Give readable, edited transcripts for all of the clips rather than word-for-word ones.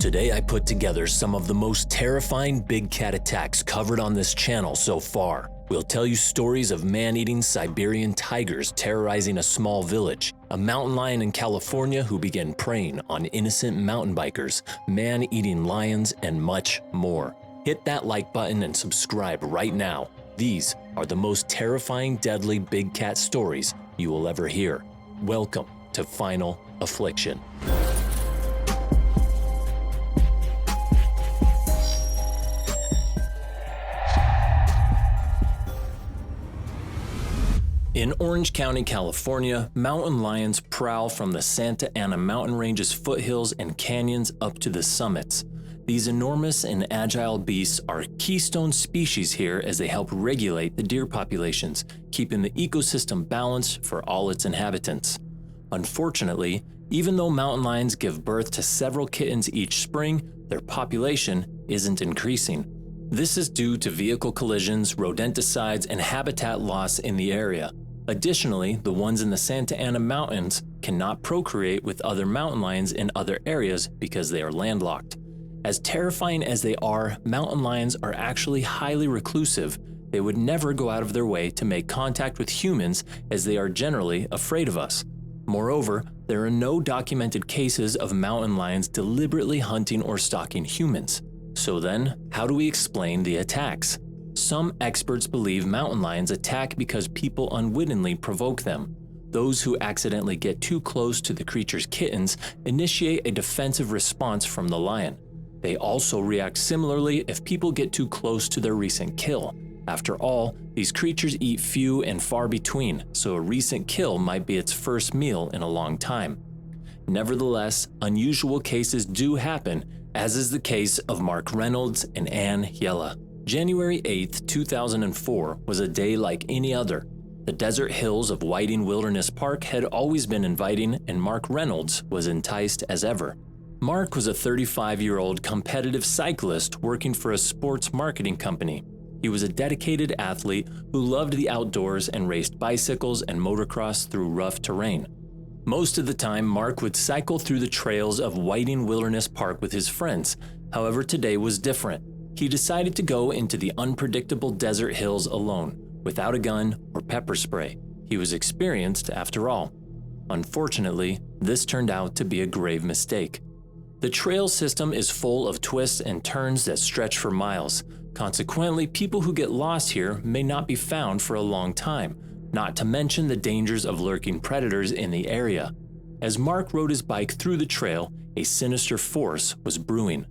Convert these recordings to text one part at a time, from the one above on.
Today I put together some of the most terrifying big cat attacks covered on this channel so far. We'll tell you stories of man-eating Siberian tigers terrorizing a small village, a mountain lion in California who began preying on innocent mountain bikers, man-eating lions, and much more. Hit that like button and subscribe right now. These are the most terrifying, deadly big cat stories you will ever hear. Welcome to Final Affliction. In Orange County, California, mountain lions prowl from the Santa Ana mountain range's foothills and canyons up to the summits. These enormous and agile beasts are keystone species here as they help regulate the deer populations, keeping the ecosystem balanced for all its inhabitants. Unfortunately, even though mountain lions give birth to several kittens each spring, their population isn't increasing. This is due to vehicle collisions, rodenticides, and habitat loss in the area. Additionally, the ones in the Santa Ana mountains cannot procreate with other mountain lions in other areas because they are landlocked. As terrifying as they are, mountain lions are actually highly reclusive. They would never go out of their way to make contact with humans as they are generally afraid of us. Moreover, there are no documented cases of mountain lions deliberately hunting or stalking humans. So then, how do we explain the attacks? Some experts believe mountain lions attack because people unwittingly provoke them. Those who accidentally get too close to the creature's kittens initiate a defensive response from the lion. They also react similarly if people get too close to their recent kill. After all, these creatures eat few and far between, so a recent kill might be its first meal in a long time. Nevertheless, unusual cases do happen, as is the case of Mark Reynolds and Ann Yella. January 8, 2004 was a day like any other. The desert hills of Whiting Wilderness Park had always been inviting, and Mark Reynolds was enticed as ever. Mark was a 35-year-old competitive cyclist working for a sports marketing company. He was a dedicated athlete who loved the outdoors and raced bicycles and motocross through rough terrain. Most of the time, Mark would cycle through the trails of Whiting Wilderness Park with his friends. However, today was different. He decided to go into the unpredictable desert hills alone, without a gun or pepper spray. He was experienced after all. Unfortunately, this turned out to be a grave mistake. The trail system is full of twists and turns that stretch for miles. Consequently, people who get lost here may not be found for a long time, not to mention the dangers of lurking predators in the area. As Mark rode his bike through the trail, a sinister force was brewing.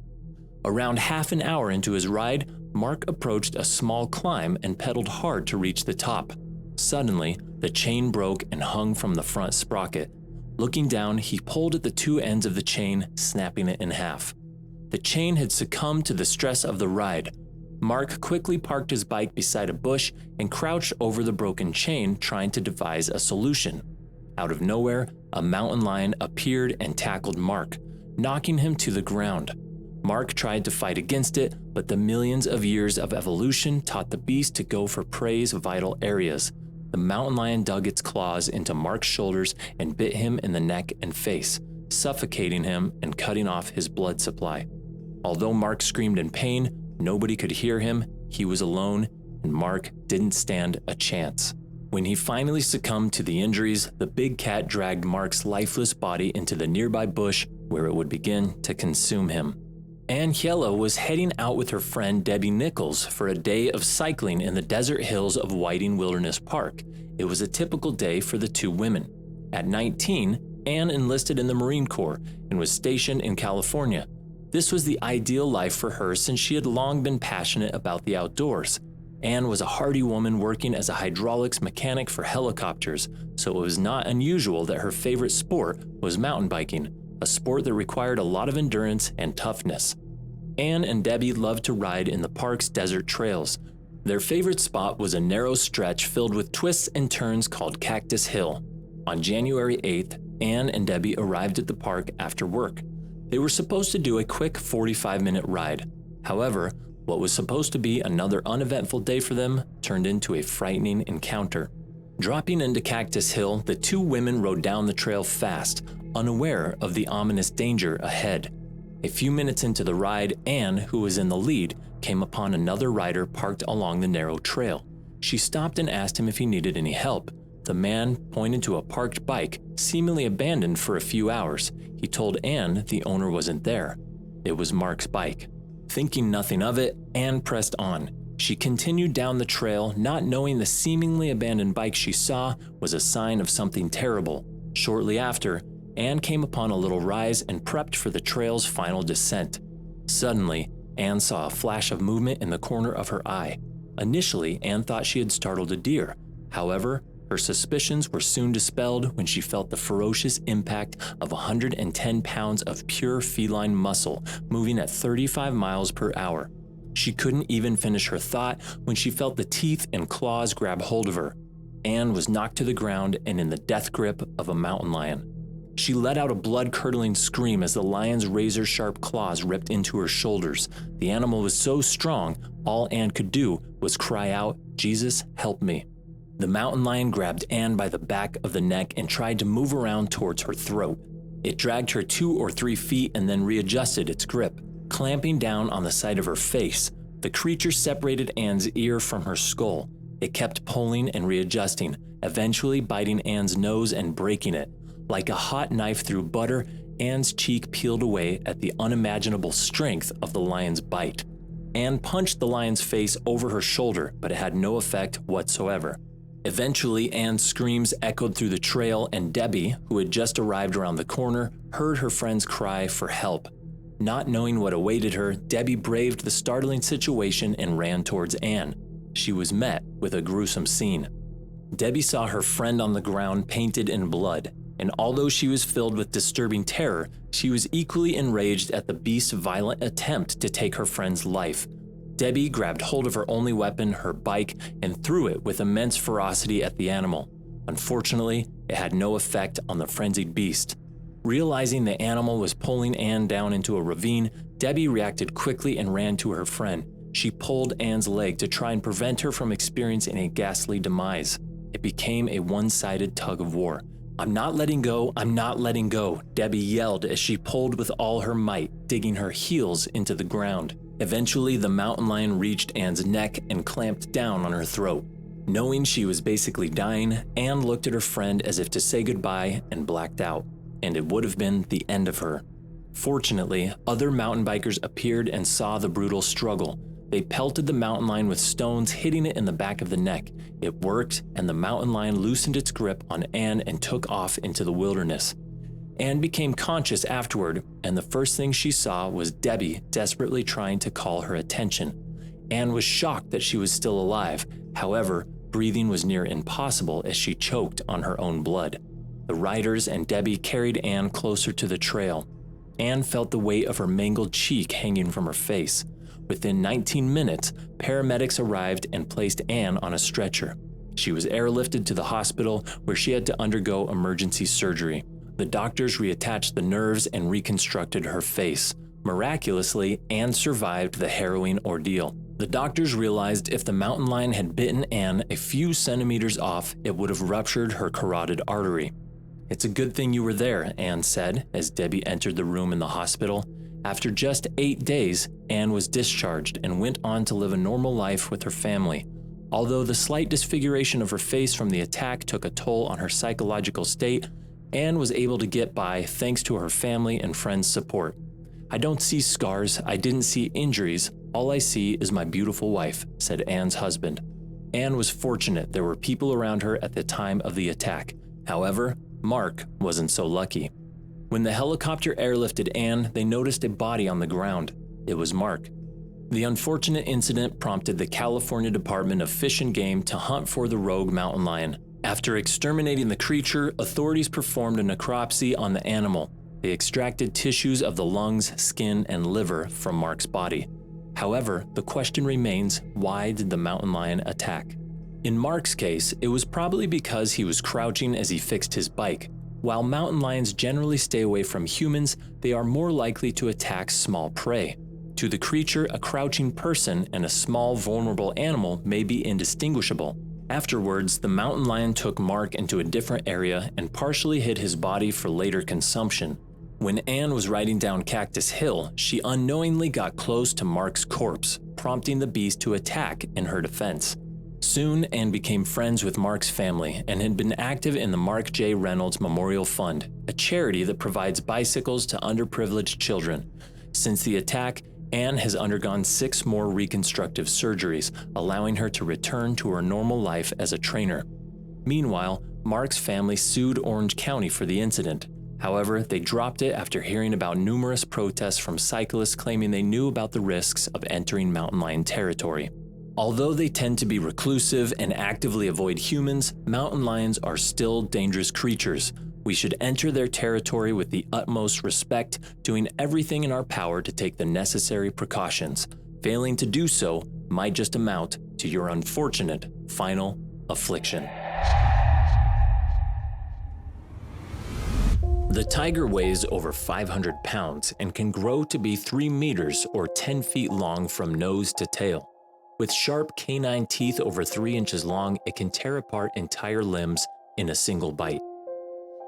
Around half an hour into his ride, Mark approached a small climb and pedaled hard to reach the top. Suddenly, the chain broke and hung from the front sprocket. Looking down, he pulled at the two ends of the chain, snapping it in half. The chain had succumbed to the stress of the ride. Mark quickly parked his bike beside a bush and crouched over the broken chain, trying to devise a solution. Out of nowhere, a mountain lion appeared and tackled Mark, knocking him to the ground. Mark tried to fight against it, but the millions of years of evolution taught the beast to go for prey's vital areas. The mountain lion dug its claws into Mark's shoulders and bit him in the neck and face, suffocating him and cutting off his blood supply. Although Mark screamed in pain, nobody could hear him, he was alone, and Mark didn't stand a chance. When he finally succumbed to the injuries, the big cat dragged Mark's lifeless body into the nearby bush where it would begin to consume him. Ann Yella was heading out with her friend Debbie Nichols for a day of cycling in the desert hills of Whiting Wilderness Park. It was a typical day for the two women. At 19, Ann enlisted in the Marine Corps and was stationed in California. This was the ideal life for her since she had long been passionate about the outdoors. Ann was a hardy woman working as a hydraulics mechanic for helicopters, so it was not unusual that her favorite sport was mountain biking, a sport that required a lot of endurance and toughness. Ann and Debbie loved to ride in the park's desert trails. Their favorite spot was a narrow stretch filled with twists and turns called Cactus Hill. On January 8th, Ann and Debbie arrived at the park after work. They were supposed to do a quick 45-minute ride. However, what was supposed to be another uneventful day for them turned into a frightening encounter. Dropping into Cactus Hill, the two women rode down the trail fast, unaware of the ominous danger ahead. A few minutes into the ride, Anne, who was in the lead, came upon another rider parked along the narrow trail. She stopped and asked him if he needed any help. The man pointed to a parked bike, seemingly abandoned for a few hours. He told Anne the owner wasn't there. It was Mark's bike. Thinking nothing of it, Anne pressed on. She continued down the trail, not knowing the seemingly abandoned bike she saw was a sign of something terrible. Shortly after, Anne came upon a little rise and prepped for the trail's final descent. Suddenly, Anne saw a flash of movement in the corner of her eye. Initially, Anne thought she had startled a deer. However, her suspicions were soon dispelled when she felt the ferocious impact of 110 pounds of pure feline muscle moving at 35 miles per hour. She couldn't even finish her thought when she felt the teeth and claws grab hold of her. Anne was knocked to the ground and in the death grip of a mountain lion. She let out a blood-curdling scream as the lion's razor-sharp claws ripped into her shoulders. The animal was so strong, all Anne could do was cry out, "Jesus, help me." The mountain lion grabbed Anne by the back of the neck and tried to move around towards her throat. It dragged her 2 or 3 feet and then readjusted its grip, clamping down on the side of her face. The creature separated Anne's ear from her skull. It kept pulling and readjusting, eventually biting Anne's nose and breaking it. Like a hot knife through butter, Anne's cheek peeled away at the unimaginable strength of the lion's bite. Anne punched the lion's face over her shoulder, but it had no effect whatsoever. Eventually, Anne's screams echoed through the trail, and Debbie, who had just arrived around the corner, heard her friend's cry for help. Not knowing what awaited her, Debbie braved the startling situation and ran towards Anne. She was met with a gruesome scene. Debbie saw her friend on the ground painted in blood, and although she was filled with disturbing terror, she was equally enraged at the beast's violent attempt to take her friend's life. Debbie grabbed hold of her only weapon, her bike, and threw it with immense ferocity at the animal. Unfortunately, it had no effect on the frenzied beast. Realizing the animal was pulling Anne down into a ravine, Debbie reacted quickly and ran to her friend. She pulled Anne's leg to try and prevent her from experiencing a ghastly demise. It became a one-sided tug of war. "I'm not letting go, I'm not letting go," Debbie yelled as she pulled with all her might, digging her heels into the ground. Eventually, the mountain lion reached Anne's neck and clamped down on her throat. Knowing she was basically dying, Anne looked at her friend as if to say goodbye and blacked out, and it would have been the end of her. Fortunately, other mountain bikers appeared and saw the brutal struggle. They pelted the mountain lion with stones, hitting it in the back of the neck. It worked, and the mountain lion loosened its grip on Anne and took off into the wilderness. Anne became conscious afterward, and the first thing she saw was Debbie desperately trying to call her attention. Anne was shocked that she was still alive. However, breathing was near impossible as she choked on her own blood. The riders and Debbie carried Anne closer to the trail. Anne felt the weight of her mangled cheek hanging from her face. Within 19 minutes, paramedics arrived and placed Anne on a stretcher. She was airlifted to the hospital where she had to undergo emergency surgery. The doctors reattached the nerves and reconstructed her face. Miraculously, Anne survived the harrowing ordeal. The doctors realized if the mountain lion had bitten Anne a few centimeters off, it would have ruptured her carotid artery. "It's a good thing you were there," Anne said as Debbie entered the room in the hospital. After just 8 days, Anne was discharged and went on to live a normal life with her family. Although the slight disfiguration of her face from the attack took a toll on her psychological state, Anne was able to get by thanks to her family and friends' support. "I don't see scars, I didn't see injuries, all I see is my beautiful wife," said Anne's husband. Anne was fortunate there were people around her at the time of the attack. However, Mark wasn't so lucky. When the helicopter airlifted Anne, they noticed a body on the ground. It was Mark. The unfortunate incident prompted the California Department of Fish and Game to hunt for the rogue mountain lion. After exterminating the creature, authorities performed a necropsy on the animal. They extracted tissues of the lungs, skin, and liver from Mark's body. However, the question remains, why did the mountain lion attack? In Mark's case, it was probably because he was crouching as he fixed his bike. While mountain lions generally stay away from humans, they are more likely to attack small prey. To the creature, a crouching person and a small, vulnerable animal may be indistinguishable. Afterwards, the mountain lion took Mark into a different area and partially hid his body for later consumption. When Anne was riding down Cactus Hill, she unknowingly got close to Mark's corpse, prompting the beast to attack in her defense. Soon, Anne became friends with Mark's family and had been active in the Mark J. Reynolds Memorial Fund, a charity that provides bicycles to underprivileged children. Since the attack, Anne has undergone 6 more reconstructive surgeries, allowing her to return to her normal life as a trainer. Meanwhile, Mark's family sued Orange County for the incident. However, they dropped it after hearing about numerous protests from cyclists claiming they knew about the risks of entering mountain lion territory. Although they tend to be reclusive and actively avoid humans, mountain lions are still dangerous creatures. We should enter their territory with the utmost respect, doing everything in our power to take the necessary precautions. Failing to do so might just amount to your unfortunate final affliction. The tiger weighs over 500 pounds and can grow to be 3 meters or 10 feet long from nose to tail. With sharp canine teeth over 3 inches long, it can tear apart entire limbs in a single bite.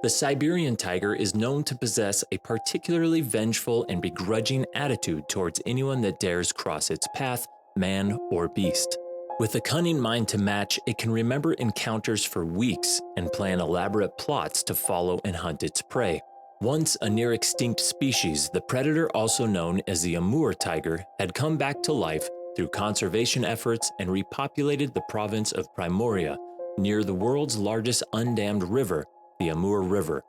The Siberian tiger is known to possess a particularly vengeful and begrudging attitude towards anyone that dares cross its path, man or beast. With a cunning mind to match, it can remember encounters for weeks and plan elaborate plots to follow and hunt its prey. Once a near-extinct species, the predator also known as the Amur tiger had come back to life through conservation efforts and repopulated the province of Primoria, near the world's largest undammed river, the Amur River.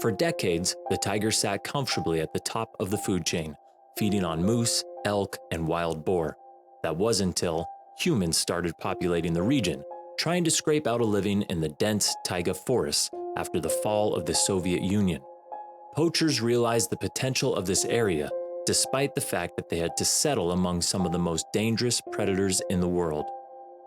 For decades, the tiger sat comfortably at the top of the food chain, feeding on moose, elk, and wild boar. That was until humans started populating the region, trying to scrape out a living in the dense taiga forests after the fall of the Soviet Union. Poachers realized the potential of this area, despite the fact that they had to settle among some of the most dangerous predators in the world.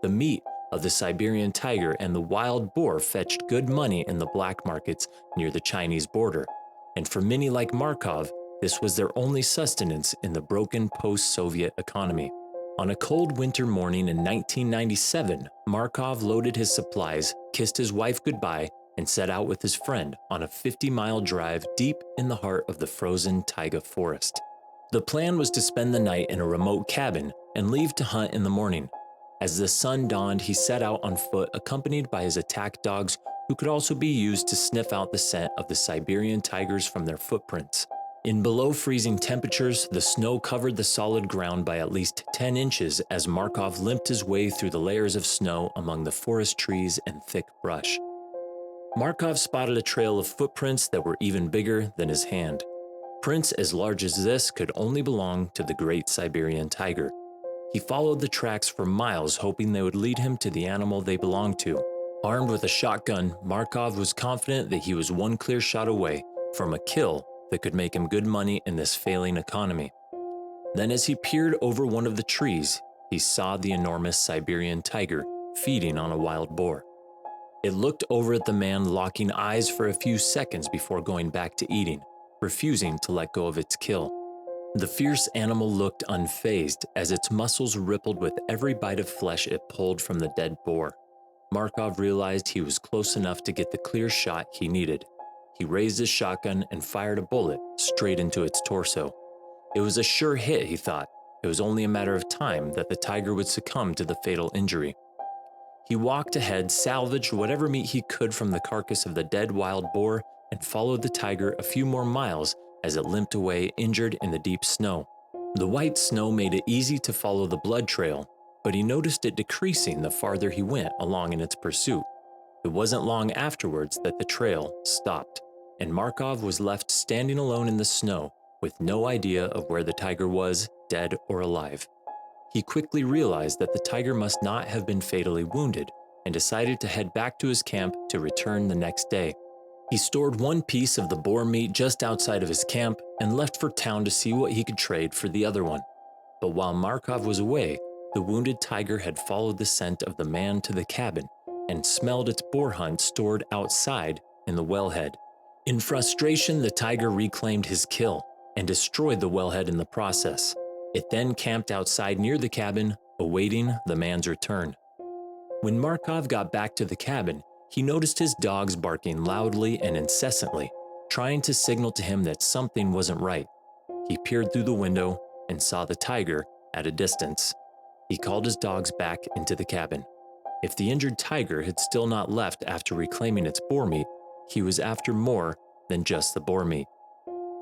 The meat of the Siberian tiger and the wild boar fetched good money in the black markets near the Chinese border, and for many like Markov, this was their only sustenance in the broken post-Soviet economy. On a cold winter morning in 1997, Markov loaded his supplies, kissed his wife goodbye, and set out with his friend on a 50-mile drive deep in the heart of the frozen taiga forest. The plan was to spend the night in a remote cabin and leave to hunt in the morning. As the sun dawned, he set out on foot, accompanied by his attack dogs, who could also be used to sniff out the scent of the Siberian tigers from their footprints. In below-freezing temperatures, the snow covered the solid ground by at least 10 inches as Markov limped his way through the layers of snow among the forest trees and thick brush. Markov spotted a trail of footprints that were even bigger than his hand. Prints as large as this could only belong to the great Siberian tiger. He followed the tracks for miles, hoping they would lead him to the animal they belonged to. Armed with a shotgun, Markov was confident that he was one clear shot away from a kill that could make him good money in this failing economy. Then as he peered over one of the trees, he saw the enormous Siberian tiger feeding on a wild boar. It looked over at the man, locking eyes for a few seconds before going back to eating, refusing to let go of its kill. The fierce animal looked unfazed as its muscles rippled with every bite of flesh it pulled from the dead boar. Markov realized he was close enough to get the clear shot he needed. He raised his shotgun and fired a bullet straight into its torso. It was a sure hit, he thought. It was only a matter of time that the tiger would succumb to the fatal injury. He walked ahead, salvaged whatever meat he could from the carcass of the dead wild boar, and followed the tiger a few more miles as it limped away injured in the deep snow. The white snow made it easy to follow the blood trail, but he noticed it decreasing the farther he went along in its pursuit. It wasn't long afterwards that the trail stopped, and Markov was left standing alone in the snow with no idea of where the tiger was, dead or alive. He quickly realized that the tiger must not have been fatally wounded and decided to head back to his camp to return the next day. He stored one piece of the boar meat just outside of his camp and left for town to see what he could trade for the other one. But while Markov was away, the wounded tiger had followed the scent of the man to the cabin and smelled its boar hunt stored outside in the wellhead. In frustration, the tiger reclaimed his kill and destroyed the wellhead in the process. It then camped outside near the cabin, awaiting the man's return. When Markov got back to the cabin, he noticed his dogs barking loudly and incessantly. trying to signal to him that something wasn't right. He peered through the window and saw the tiger at a distance. He called his dogs back into the cabin. If the injured tiger had still not left after reclaiming its boar meat, he was after more than just the boar meat.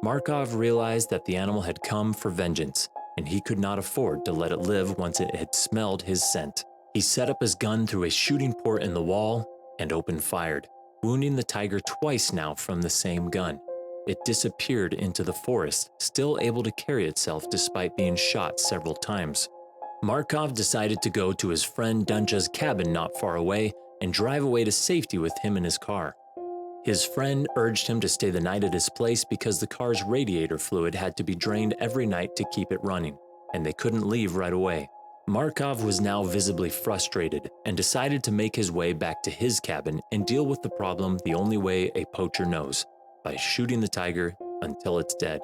Markov realized that the animal had come for vengeance, and he could not afford to let it live once it had smelled his scent. He set up his gun through a shooting port in the wall and opened fire, wounding the tiger twice now from the same gun. It disappeared into the forest, still able to carry itself despite being shot several times. Markov decided to go to his friend Dunja's cabin not far away and drive away to safety with him in his car. His friend urged him to stay the night at his place because the car's radiator fluid had to be drained every night to keep it running, and they couldn't leave right away. Markov was now visibly frustrated and decided to make his way back to his cabin and deal with the problem the only way a poacher knows, by shooting the tiger until it's dead.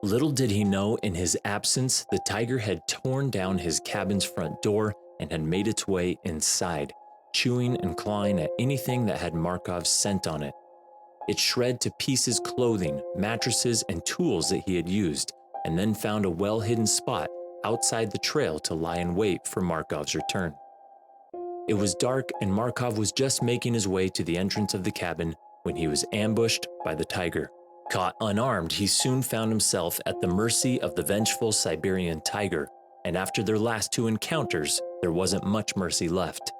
Little did he know, in his absence, the tiger had torn down his cabin's front door and had made its way inside, chewing and clawing at anything that had Markov's scent on it. It shred to pieces clothing, mattresses, and tools that he had used, and then found a well-hidden spot outside the trail to lie in wait for Markov's return. It was dark, and Markov was just making his way to the entrance of the cabin when he was ambushed by the tiger. Caught unarmed, he soon found himself at the mercy of the vengeful Siberian tiger, and after their last two encounters, there wasn't much mercy left.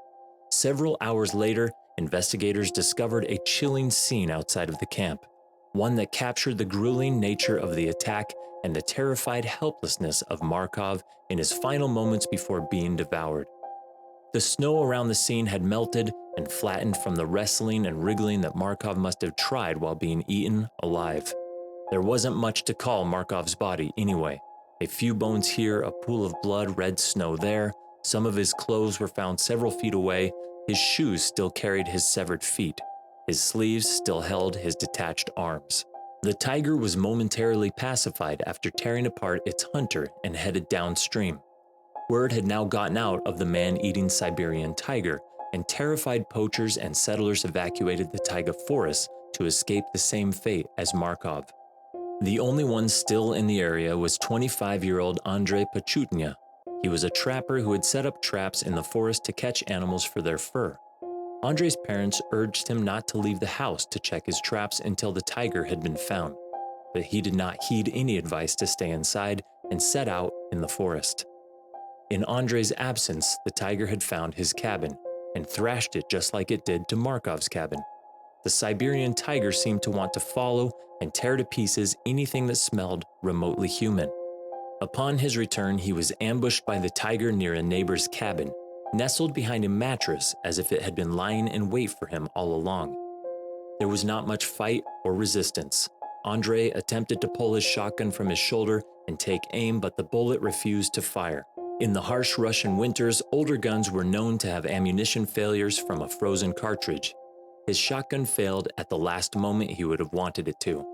Several hours later, investigators discovered a chilling scene outside of the camp, one that captured the grueling nature of the attack and the terrified helplessness of Markov in his final moments before being devoured. The snow around the scene had melted and flattened from the wrestling and wriggling that Markov must have tried while being eaten alive. There wasn't much to call Markov's body anyway. A few bones here, a pool of blood, red snow there. Some of his clothes were found several feet away. His shoes still carried his severed feet. His sleeves still held his detached arms. The tiger was momentarily pacified after tearing apart its hunter and headed downstream. Word had now gotten out of the man-eating Siberian tiger, and terrified poachers and settlers evacuated the taiga forest to escape the same fate as Markov. The only one still in the area was 25-year-old Andrei Pachutnya. He was a trapper who had set up traps in the forest to catch animals for their fur. Andrei's parents urged him not to leave the house to check his traps until the tiger had been found, but he did not heed any advice to stay inside and set out in the forest. In Andrei's absence, the tiger had found his cabin and thrashed it just like it did to Markov's cabin. The Siberian tiger seemed to want to follow and tear to pieces anything that smelled remotely human. Upon his return, he was ambushed by the tiger near a neighbor's cabin, nestled behind a mattress as if it had been lying in wait for him all along. There was not much fight or resistance. Andrei attempted to pull his shotgun from his shoulder and take aim, but the bullet refused to fire. In the harsh Russian winters, older guns were known to have ammunition failures from a frozen cartridge. His shotgun failed at the last moment he would have wanted it to.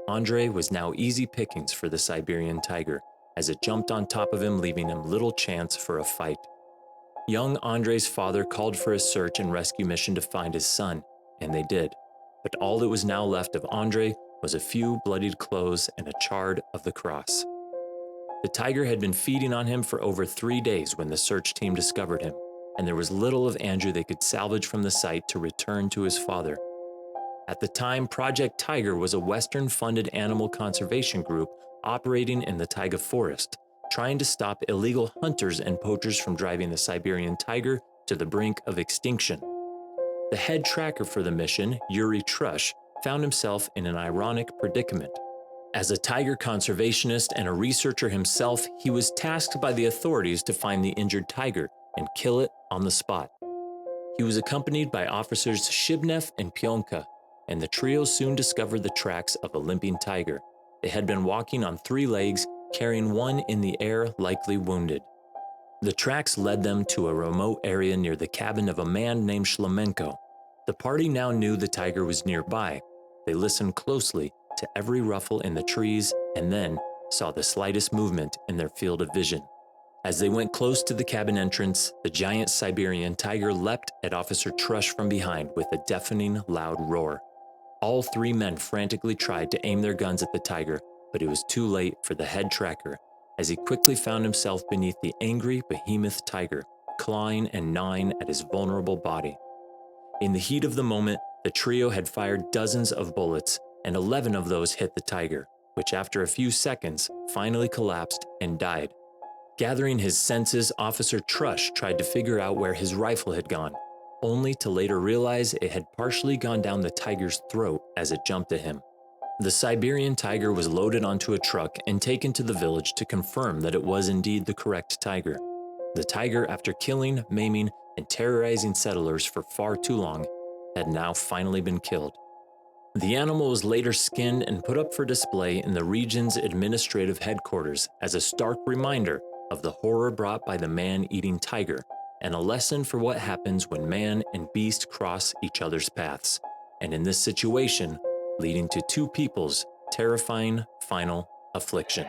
Andrei was now easy pickings for the Siberian tiger, as it jumped on top of him, leaving him little chance for a fight. Young Andrei's father called for a search and rescue mission to find his son, and they did. But all that was now left of Andrei was a few bloodied clothes and a chard of the cross. The tiger had been feeding on him for over 3 days when the search team discovered him, and there was little of Andrew they could salvage from the site to return to his father. At the time, Project Tiger was a Western-funded animal conservation group operating in the taiga forest, trying to stop illegal hunters and poachers from driving the Siberian tiger to the brink of extinction. The head tracker for the mission, Yuri Trush, found himself in an ironic predicament. As a tiger conservationist and a researcher himself, he was tasked by the authorities to find the injured tiger and kill it on the spot. He was accompanied by officers Shibnev and Pionka, and the trio soon discovered the tracks of a limping tiger. They had been walking on 3 legs, carrying one in the air, likely wounded. The tracks led them to a remote area near the cabin of a man named Shlemenko. The party now knew the tiger was nearby. They listened closely to every ruffle in the trees and then saw the slightest movement in their field of vision. As they went close to the cabin entrance, the giant Siberian tiger leapt at Officer Trush from behind with a deafening loud roar. All three men frantically tried to aim their guns at the tiger, but it was too late for the head tracker, as he quickly found himself beneath the angry behemoth tiger, clawing and gnawing at his vulnerable body. In the heat of the moment, the trio had fired dozens of bullets, and 11 of those hit the tiger, which after a few seconds finally collapsed and died. Gathering his senses, Officer Trush tried to figure out where his rifle had gone, only to later realize it had partially gone down the tiger's throat as it jumped at him. The Siberian tiger was loaded onto a truck and taken to the village to confirm that it was indeed the correct tiger. The tiger, after killing, maiming, and terrorizing settlers for far too long, had now finally been killed. The animal was later skinned and put up for display in the region's administrative headquarters as a stark reminder of the horror brought by the man-eating tiger, and a lesson for what happens when man and beast cross each other's paths, and in this situation, leading to two people's terrifying final affliction.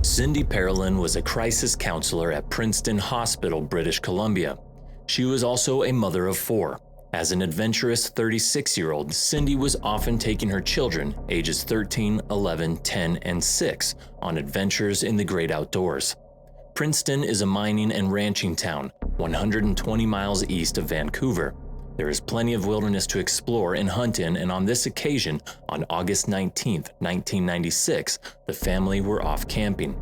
Cindy Parolin was a crisis counselor at Princeton Hospital, British Columbia. She was also a mother of 4. As an adventurous 36-year-old, Cindy was often taking her children, ages 13, 11, 10, and 6, on adventures in the great outdoors. Princeton is a mining and ranching town, 120 miles east of Vancouver. There is plenty of wilderness to explore and hunt in, and on this occasion, on August 19, 1996, the family were off camping.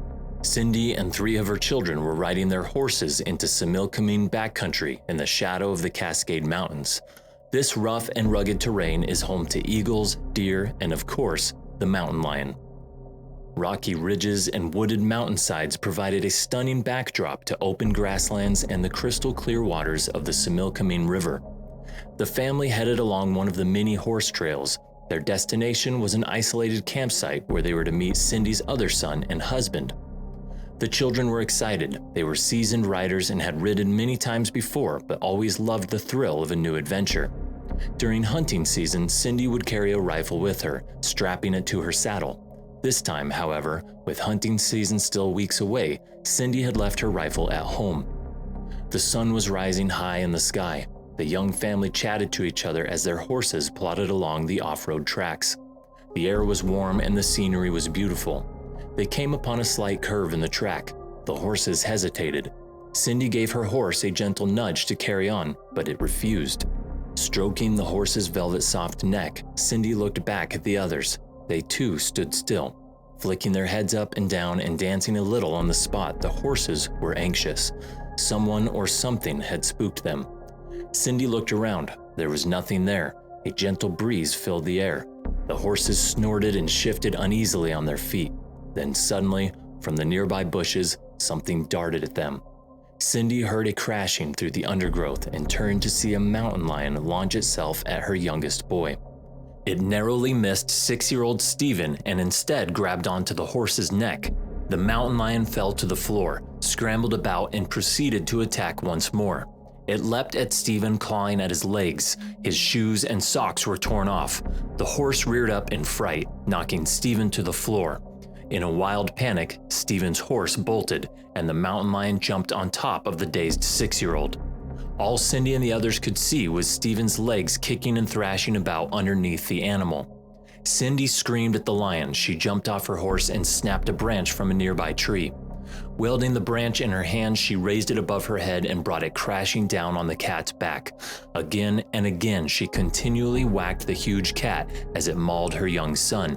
Cindy and 3 of her children were riding their horses into Similkameen backcountry in the shadow of the Cascade Mountains. This rough and rugged terrain is home to eagles, deer, and of course, the mountain lion. Rocky ridges and wooded mountainsides provided a stunning backdrop to open grasslands and the crystal clear waters of the Similkameen River. The family headed along one of the many horse trails. Their destination was an isolated campsite where they were to meet Cindy's other son and husband. The children were excited. They were seasoned riders and had ridden many times before, but always loved the thrill of a new adventure. During hunting season, Cindy would carry a rifle with her, strapping it to her saddle. This time, however, with hunting season still weeks away, Cindy had left her rifle at home. The sun was rising high in the sky. The young family chatted to each other as their horses plodded along the off-road tracks. The air was warm and the scenery was beautiful. They came upon a slight curve in the track. The horses hesitated. Cindy gave her horse a gentle nudge to carry on, but it refused. Stroking the horse's velvet-soft neck, Cindy looked back at the others. They too stood still. Flicking their heads up and down and dancing a little on the spot, the horses were anxious. Someone or something had spooked them. Cindy looked around. There was nothing there. A gentle breeze filled the air. The horses snorted and shifted uneasily on their feet. Then suddenly, from the nearby bushes, something darted at them. Cindy heard a crashing through the undergrowth and turned to see a mountain lion launch itself at her youngest boy. It narrowly missed 6-year-old Stephen and instead grabbed onto the horse's neck. The mountain lion fell to the floor, scrambled about, and proceeded to attack once more. It leapt at Stephen, clawing at his legs. His shoes and socks were torn off. The horse reared up in fright, knocking Stephen to the floor. In a wild panic, Stephen's horse bolted, and the mountain lion jumped on top of the dazed 6-year-old. All Cindy and the others could see was Stephen's legs kicking and thrashing about underneath the animal. Cindy screamed at the lion. She jumped off her horse and snapped a branch from a nearby tree. Wielding the branch in her hand, she raised it above her head and brought it crashing down on the cat's back. Again and again, she continually whacked the huge cat as it mauled her young son.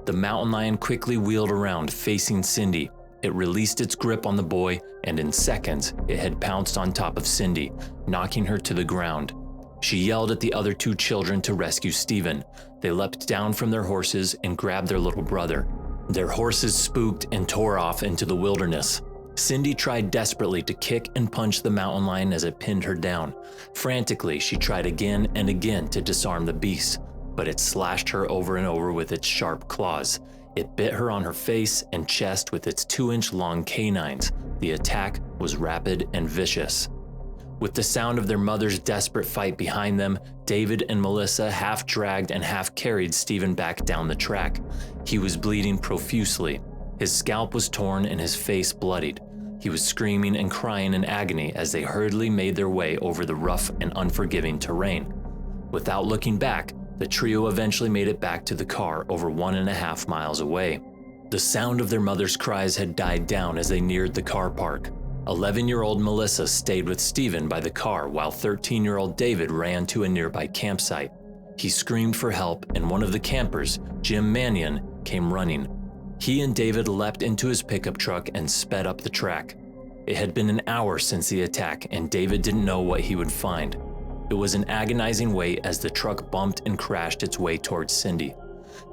The mountain lion quickly wheeled around, facing Cindy. It released its grip on the boy, and in seconds, it had pounced on top of Cindy, knocking her to the ground. She yelled at the other 2 children to rescue Stephen. They leapt down from their horses and grabbed their little brother. Their horses spooked and tore off into the wilderness. Cindy tried desperately to kick and punch the mountain lion as it pinned her down. Frantically, she tried again and again to disarm the beast, but it slashed her over and over with its sharp claws. It bit her on her face and chest with its 2-inch long canines. The attack was rapid and vicious. With the sound of their mother's desperate fight behind them, David and Melissa half dragged and half carried Stephen back down the track. He was bleeding profusely. His scalp was torn and his face bloodied. He was screaming and crying in agony as they hurriedly made their way over the rough and unforgiving terrain. Without looking back, the trio eventually made it back to the car over 1.5 miles away. The sound of their mother's cries had died down as they neared the car park. 11-year-old Melissa stayed with Stephen by the car while 13-year-old David ran to a nearby campsite. He screamed for help, and one of the campers, Jim Mannion, came running. He and David leapt into his pickup truck and sped up the track. It had been an hour since the attack, and David didn't know what he would find. It was an agonizing wait as the truck bumped and crashed its way towards Cindy.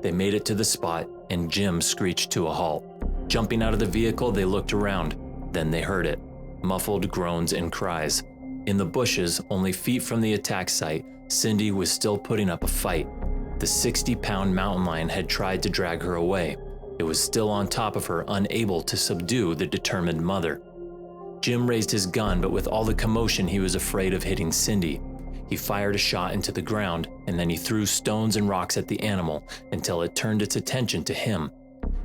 They made it to the spot, and Jim screeched to a halt. Jumping out of the vehicle, they looked around. Then they heard it. Muffled groans and cries. In the bushes, only feet from the attack site, Cindy was still putting up a fight. The 60-pound mountain lion had tried to drag her away. It was still on top of her, unable to subdue the determined mother. Jim raised his gun, but with all the commotion, he was afraid of hitting Cindy. He fired a shot into the ground, and then he threw stones and rocks at the animal until it turned its attention to him.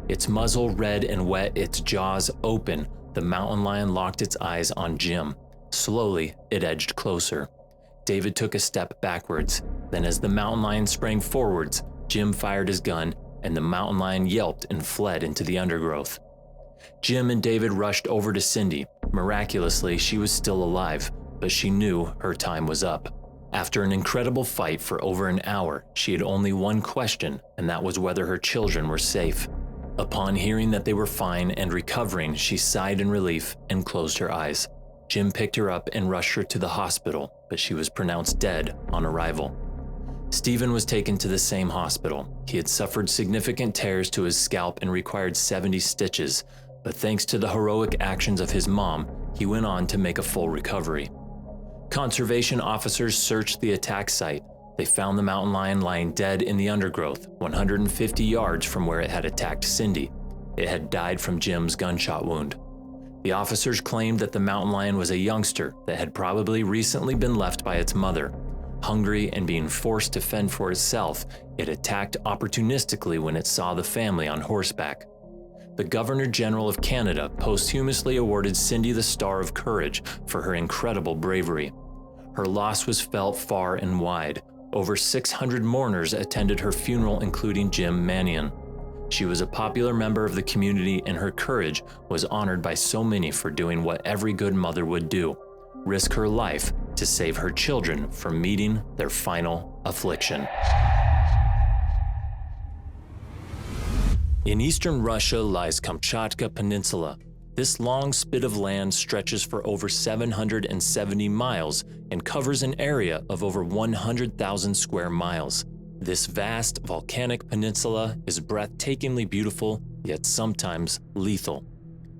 Its muzzle red and wet, its jaws open, the mountain lion locked its eyes on Jim. Slowly, it edged closer. David took a step backwards. Then as the mountain lion sprang forwards, Jim fired his gun, and the mountain lion yelped and fled into the undergrowth. Jim and David rushed over to Cindy. Miraculously, she was still alive, but she knew her time was up. After an incredible fight for over an hour, she had only one question, and that was whether her children were safe. Upon hearing that they were fine and recovering, she sighed in relief and closed her eyes. Jim picked her up and rushed her to the hospital, but she was pronounced dead on arrival. Stephen was taken to the same hospital. He had suffered significant tears to his scalp and required 70 stitches, but thanks to the heroic actions of his mom, he went on to make a full recovery. Conservation officers searched the attack site. They found the mountain lion lying dead in the undergrowth, 150 yards from where it had attacked Cindy. It had died from Jim's gunshot wound. The officers claimed that the mountain lion was a youngster that had probably recently been left by its mother. Hungry and being forced to fend for itself, it attacked opportunistically when it saw the family on horseback. The Governor General of Canada posthumously awarded Cindy the Star of Courage for her incredible bravery. Her loss was felt far and wide. Over 600 mourners attended her funeral, including Jim Mannion. She was a popular member of the community, and her courage was honored by so many for doing what every good mother would do: risk her life to save her children from meeting their final affliction. In eastern Russia lies Kamchatka Peninsula. This long spit of land stretches for over 770 miles and covers an area of over 100,000 square miles. This vast volcanic peninsula is breathtakingly beautiful, yet sometimes lethal.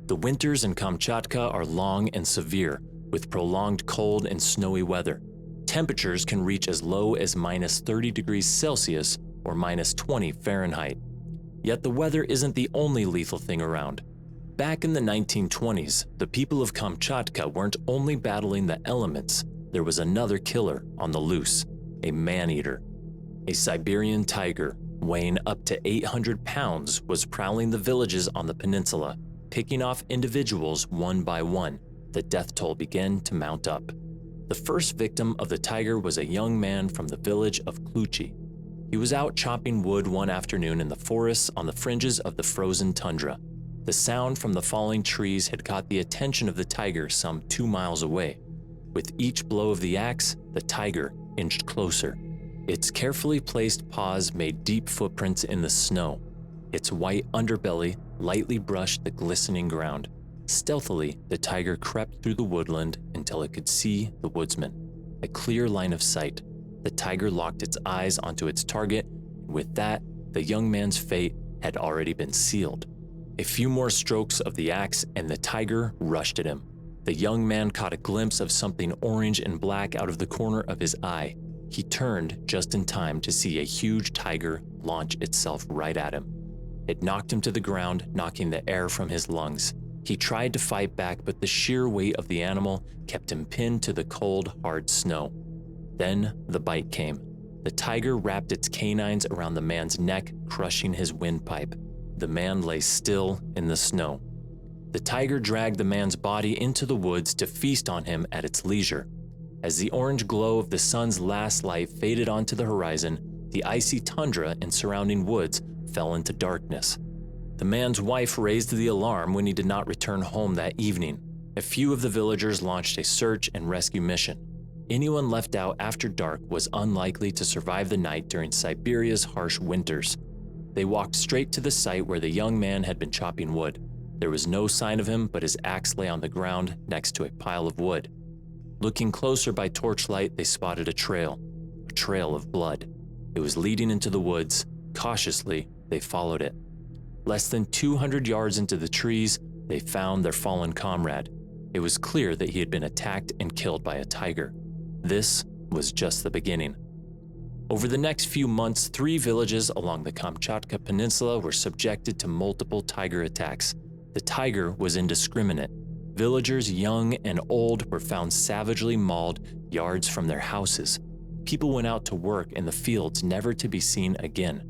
The winters in Kamchatka are long and severe, with prolonged cold and snowy weather. Temperatures can reach as low as -30 degrees Celsius or -20 Fahrenheit. Yet the weather isn't the only lethal thing around. Back in the 1920s, the people of Kamchatka weren't only battling the elements, there was another killer on the loose, a man-eater. A Siberian tiger, weighing up to 800 pounds, was prowling the villages on the peninsula, picking off individuals one by one. The death toll began to mount up. The first victim of the tiger was a young man from the village of Kluchi. He was out chopping wood one afternoon in the forests on the fringes of the frozen tundra. The sound from the falling trees had caught the attention of the tiger some 2 miles away. With each blow of the axe, the tiger inched closer. Its carefully placed paws made deep footprints in the snow. Its white underbelly lightly brushed the glistening ground. Stealthily, the tiger crept through the woodland until it could see the woodsman. A clear line of sight. The tiger locked its eyes onto its target, and with that, the young man's fate had already been sealed. A few more strokes of the axe and the tiger rushed at him. The young man caught a glimpse of something orange and black out of the corner of his eye. He turned just in time to see a huge tiger launch itself right at him. It knocked him to the ground, knocking the air from his lungs. He tried to fight back, but the sheer weight of the animal kept him pinned to the cold, hard snow. Then the bite came. The tiger wrapped its canines around the man's neck, crushing his windpipe. The man lay still in the snow. The tiger dragged the man's body into the woods to feast on him at its leisure. As the orange glow of the sun's last light faded onto the horizon, the icy tundra and surrounding woods fell into darkness. The man's wife raised the alarm when he did not return home that evening. A few of the villagers launched a search and rescue mission. Anyone left out after dark was unlikely to survive the night during Siberia's harsh winters. They walked straight to the site where the young man had been chopping wood. There was no sign of him, but his axe lay on the ground next to a pile of wood. Looking closer by torchlight, they spotted a trail of blood. It was leading into the woods. Cautiously, they followed it. Less than 200 yards into the trees, they found their fallen comrade. It was clear that he had been attacked and killed by a tiger. This was just the beginning. Over the next few months, 3 villages along the Kamchatka Peninsula were subjected to multiple tiger attacks. The tiger was indiscriminate. Villagers, young and old, were found savagely mauled yards from their houses. People went out to work in the fields, never to be seen again.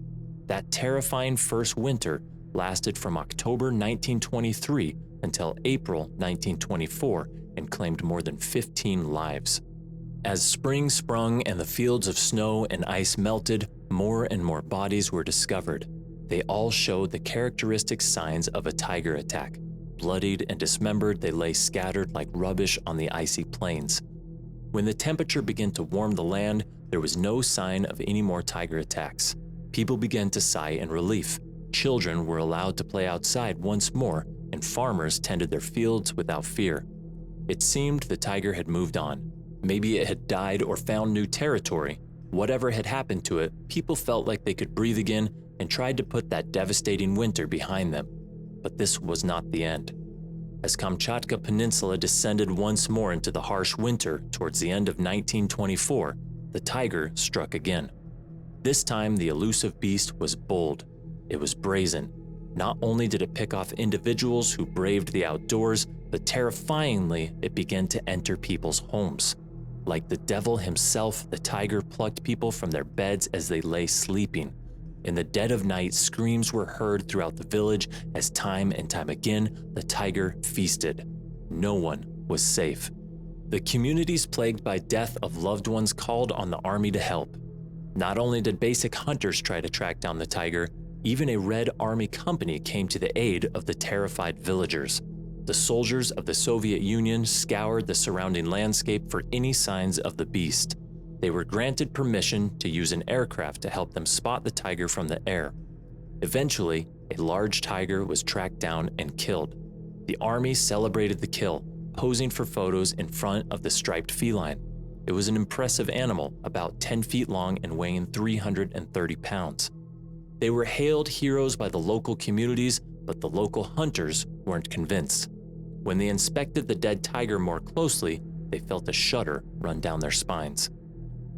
That terrifying first winter lasted from October 1923 until April 1924 and claimed more than 15 lives. As spring sprung and the fields of snow and ice melted, more and more bodies were discovered. They all showed the characteristic signs of a tiger attack. Bloodied and dismembered, they lay scattered like rubbish on the icy plains. When the temperature began to warm the land, there was no sign of any more tiger attacks. People began to sigh in relief. Children were allowed to play outside once more, and farmers tended their fields without fear. It seemed the tiger had moved on. Maybe it had died or found new territory. Whatever had happened to it, people felt like they could breathe again and tried to put that devastating winter behind them. But this was not the end. As Kamchatka Peninsula descended once more into the harsh winter towards the end of 1924, the tiger struck again. This time, the elusive beast was bold. It was brazen. Not only did it pick off individuals who braved the outdoors, but terrifyingly, it began to enter people's homes. Like the devil himself, the tiger plucked people from their beds as they lay sleeping. In the dead of night, screams were heard throughout the village as time and time again, the tiger feasted. No one was safe. The communities plagued by death of loved ones called on the army to help. Not only did basic hunters try to track down the tiger, even a Red Army company came to the aid of the terrified villagers. The soldiers of the Soviet Union scoured the surrounding landscape for any signs of the beast. They were granted permission to use an aircraft to help them spot the tiger from the air. Eventually, a large tiger was tracked down and killed. The army celebrated the kill, posing for photos in front of the striped feline. It was an impressive animal, about 10 feet long and weighing 330 pounds. They were hailed heroes by the local communities, but the local hunters weren't convinced. When they inspected the dead tiger more closely, they felt a shudder run down their spines.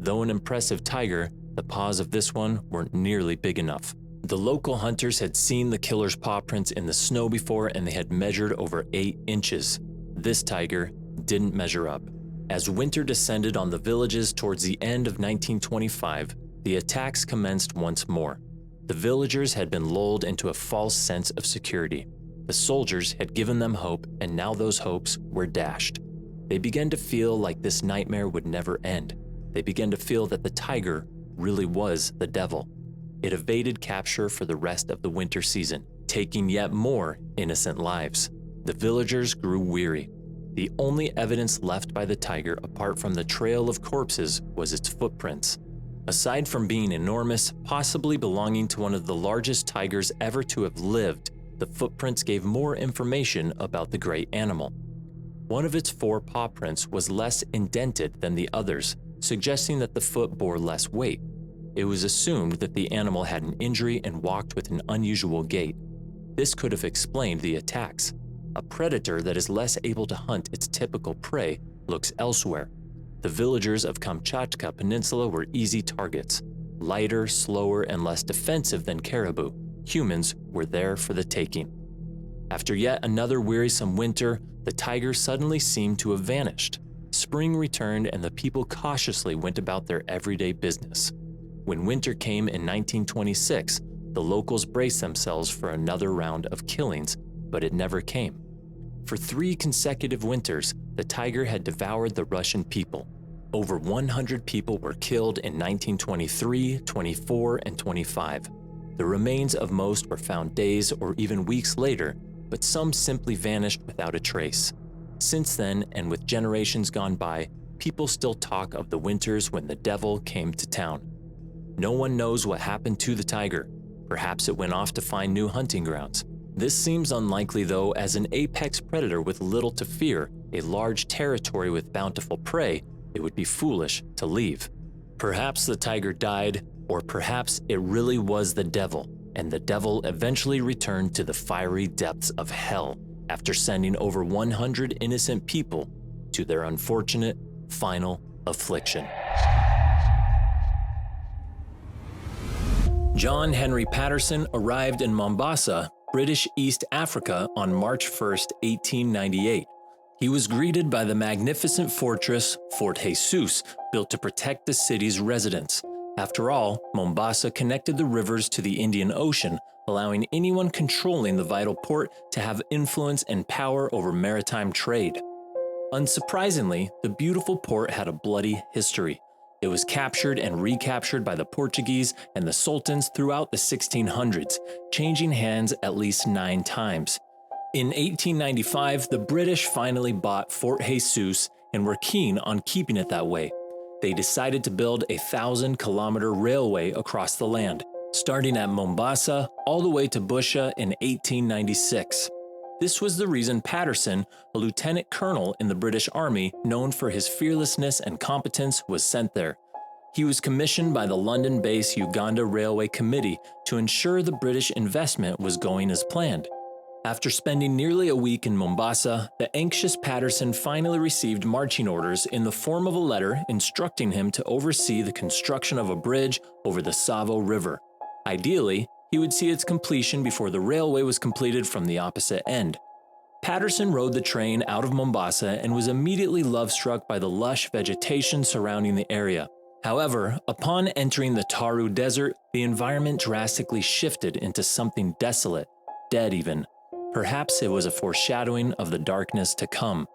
Though an impressive tiger, the paws of this one weren't nearly big enough. The local hunters had seen the killer's paw prints in the snow before, and they had measured over 8 inches. This tiger didn't measure up. As winter descended on the villages towards the end of 1925, the attacks commenced once more. The villagers had been lulled into a false sense of security. The soldiers had given them hope, and now those hopes were dashed. They began to feel like this nightmare would never end. They began to feel that the tiger really was the devil. It evaded capture for the rest of the winter season, taking yet more innocent lives. The villagers grew weary. The only evidence left by the tiger, apart from the trail of corpses, was its footprints. Aside from being enormous, possibly belonging to one of the largest tigers ever to have lived, the footprints gave more information about the great animal. One of its 4 paw prints was less indented than the others, suggesting that the foot bore less weight. It was assumed that the animal had an injury and walked with an unusual gait. This could have explained the attacks. A predator that is less able to hunt its typical prey looks elsewhere. The villagers of Kamchatka Peninsula were easy targets. Lighter, slower, and less defensive than caribou, humans were there for the taking. After yet another wearisome winter, the tiger suddenly seemed to have vanished. Spring returned and the people cautiously went about their everyday business. When winter came in 1926, the locals braced themselves for another round of killings, but it never came. For 3 consecutive winters, the tiger had devoured the Russian people. Over 100 people were killed in 1923, 24, and 25. The remains of most were found days or even weeks later, but some simply vanished without a trace. Since then, and with generations gone by, people still talk of the winters when the devil came to town. No one knows what happened to the tiger. Perhaps it went off to find new hunting grounds. This seems unlikely though, as an apex predator with little to fear, a large territory with bountiful prey, it would be foolish to leave. Perhaps the tiger died, or perhaps it really was the devil, and the devil eventually returned to the fiery depths of hell after sending over 100 innocent people to their unfortunate final affliction. John Henry Patterson arrived in Mombasa, British East Africa on March 1, 1898. He was greeted by the magnificent fortress, Fort Jesus, built to protect the city's residents. After all, Mombasa connected the rivers to the Indian Ocean, allowing anyone controlling the vital port to have influence and power over maritime trade. Unsurprisingly, the beautiful port had a bloody history. It was captured and recaptured by the Portuguese and the sultans throughout the 1600s, changing hands at least 9 times. In 1895, the British finally bought Fort Jesus and were keen on keeping it that way. They decided to build a 1,000-kilometer railway across the land, starting at Mombasa all the way to Busha in 1896. This was the reason Patterson, a lieutenant colonel in the British Army known for his fearlessness and competence, was sent there. He was commissioned by the London-based Uganda Railway Committee to ensure the British investment was going as planned. After spending nearly a week in Mombasa, the anxious Patterson finally received marching orders in the form of a letter instructing him to oversee the construction of a bridge over the Tsavo River. Ideally, he would see its completion before the railway was completed from the opposite end. Patterson rode the train out of Mombasa and was immediately love-struck by the lush vegetation surrounding the area. However, upon entering the Taru Desert, the environment drastically shifted into something desolate, dead even. Perhaps it was a foreshadowing of the darkness to come.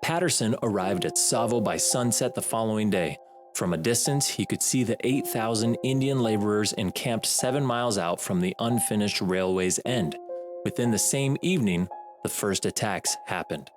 Patterson arrived at Tsavo by sunset the following day. From a distance, he could see the 8,000 Indian laborers encamped 7 miles out from the unfinished railway's end. Within the same evening, the first attacks happened.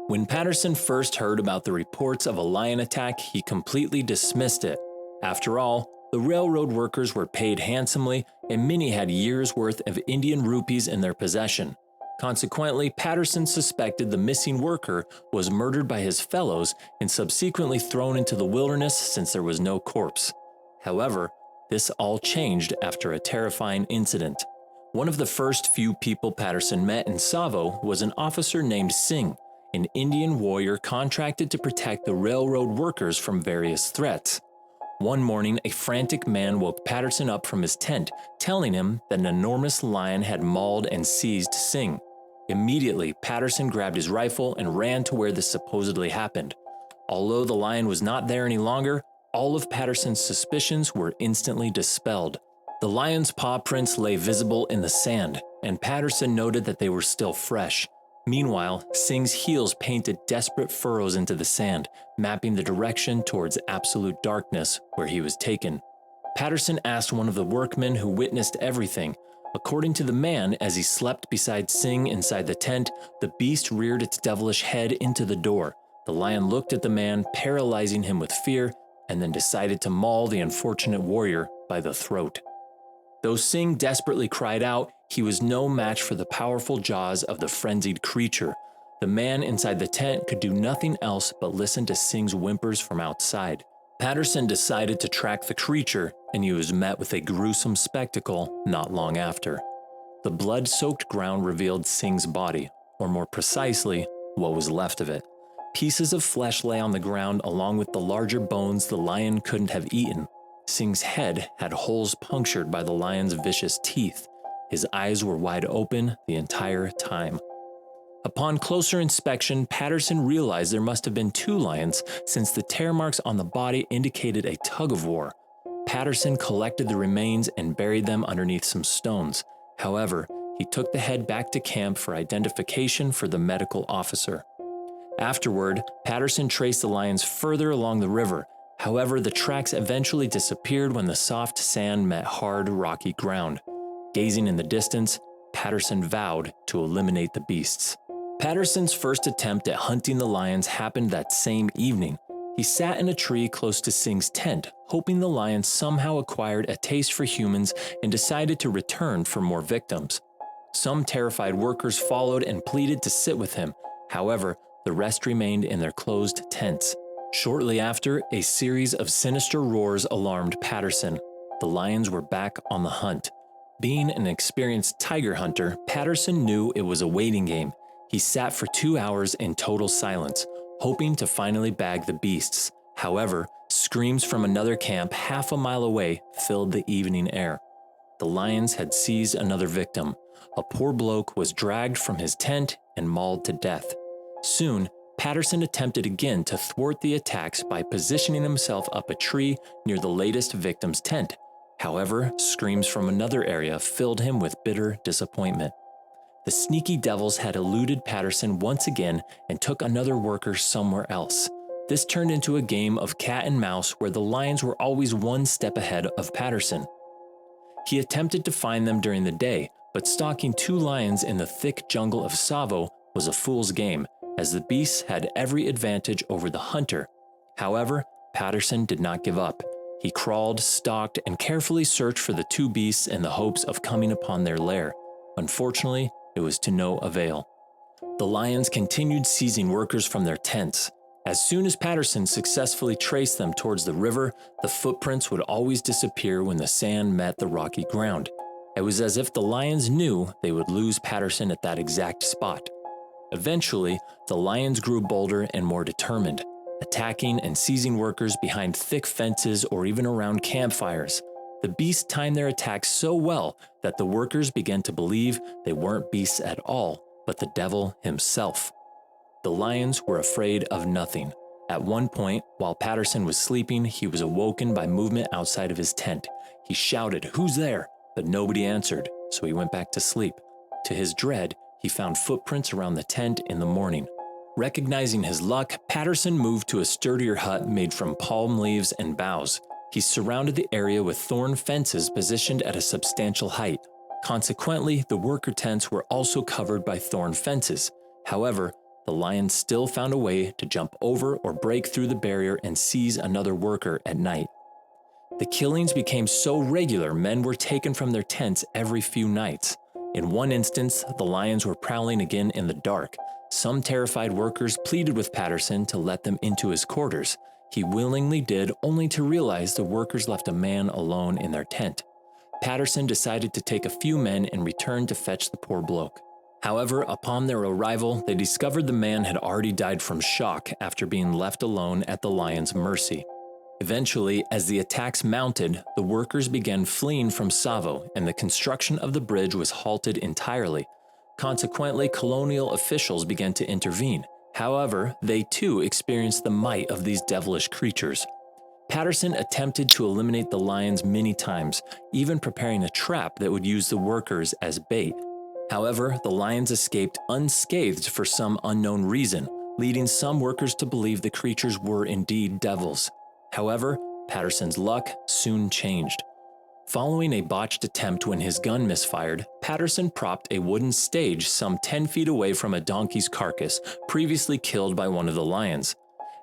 When Patterson first heard about the reports of a lion attack, he completely dismissed it. After all, the railroad workers were paid handsomely, and many had years' worth of Indian rupees in their possession. Consequently, Patterson suspected the missing worker was murdered by his fellows and subsequently thrown into the wilderness since there was no corpse. However, this all changed after a terrifying incident. One of the first few people Patterson met in Tsavo was an officer named Singh, an Indian warrior contracted to protect the railroad workers from various threats. One morning, a frantic man woke Patterson up from his tent, telling him that an enormous lion had mauled and seized Singh. Immediately, Patterson grabbed his rifle and ran to where this supposedly happened. Although the lion was not there any longer, all of Patterson's suspicions were instantly dispelled. The lion's paw prints lay visible in the sand, and Patterson noted that they were still fresh. Meanwhile, Singh's heels painted desperate furrows into the sand, mapping the direction towards absolute darkness where he was taken. Patterson asked one of the workmen who witnessed everything. According to the man, as he slept beside Singh inside the tent, the beast reared its devilish head into the door. The lion looked at the man, paralyzing him with fear, and then decided to maul the unfortunate warrior by the throat. Though Singh desperately cried out, he was no match for the powerful jaws of the frenzied creature. The man inside the tent could do nothing else but listen to Singh's whimpers from outside. Patterson decided to track the creature, and he was met with a gruesome spectacle not long after. The blood-soaked ground revealed Singh's body, or more precisely, what was left of it. Pieces of flesh lay on the ground along with the larger bones the lion couldn't have eaten. Singh's head had holes punctured by the lion's vicious teeth. His eyes were wide open the entire time. Upon closer inspection, Patterson realized there must have been 2 lions since the tear marks on the body indicated a tug-of-war. Patterson collected the remains and buried them underneath some stones. However, he took the head back to camp for identification for the medical officer. Afterward, Patterson traced the lions further along the river. However, the tracks eventually disappeared when the soft sand met hard, rocky ground. Gazing in the distance, Patterson vowed to eliminate the beasts. Patterson's first attempt at hunting the lions happened that same evening. He sat in a tree close to Singh's tent, hoping the lions somehow acquired a taste for humans and decided to return for more victims. Some terrified workers followed and pleaded to sit with him. However, the rest remained in their closed tents. Shortly after, a series of sinister roars alarmed Patterson. The lions were back on the hunt. Being an experienced tiger hunter, Patterson knew it was a waiting game. He sat for 2 hours in total silence, hoping to finally bag the beasts. However, screams from another camp half a mile away filled the evening air. The lions had seized another victim. A poor bloke was dragged from his tent and mauled to death. Soon, Patterson attempted again to thwart the attacks by positioning himself up a tree near the latest victim's tent. However, screams from another area filled him with bitter disappointment. The sneaky devils had eluded Patterson once again and took another worker somewhere else. This turned into a game of cat and mouse where the lions were always one step ahead of Patterson. He attempted to find them during the day, but stalking 2 lions in the thick jungle of Tsavo was a fool's game, as the beasts had every advantage over the hunter. However, Patterson did not give up. He crawled, stalked, and carefully searched for the 2 beasts in the hopes of coming upon their lair. Unfortunately, it was to no avail. The lions continued seizing workers from their tents. As soon as Patterson successfully traced them towards the river, the footprints would always disappear when the sand met the rocky ground. It was as if the lions knew they would lose Patterson at that exact spot. Eventually, the lions grew bolder and more determined, attacking and seizing workers behind thick fences or even around campfires. The beasts timed their attacks so well that the workers began to believe they weren't beasts at all, but the devil himself. The lions were afraid of nothing. At one point, while Patterson was sleeping, he was awoken by movement outside of his tent. He shouted, "Who's there?" But nobody answered, so he went back to sleep. To his dread, he found footprints around the tent in the morning. Recognizing his luck, Patterson moved to a sturdier hut made from palm leaves and boughs. He surrounded the area with thorn fences positioned at a substantial height. Consequently, the worker tents were also covered by thorn fences. However, the lions still found a way to jump over or break through the barrier and seize another worker at night. The killings became so regular, men were taken from their tents every few nights. In one instance, the lions were prowling again in the dark. Some terrified workers pleaded with Patterson to let them into his quarters. He willingly did, only to realize the workers left a man alone in their tent. Patterson decided to take a few men and return to fetch the poor bloke. However, upon their arrival, they discovered the man had already died from shock after being left alone at the lions' mercy. Eventually, as the attacks mounted, the workers began fleeing from Tsavo, and the construction of the bridge was halted entirely. Consequently, colonial officials began to intervene. However, they too experienced the might of these devilish creatures. Patterson attempted to eliminate the lions many times, even preparing a trap that would use the workers as bait. However, the lions escaped unscathed for some unknown reason, leading some workers to believe the creatures were indeed devils. However, Patterson's luck soon changed. Following a botched attempt when his gun misfired, Patterson propped a wooden stage some 10 feet away from a donkey's carcass previously killed by one of the lions.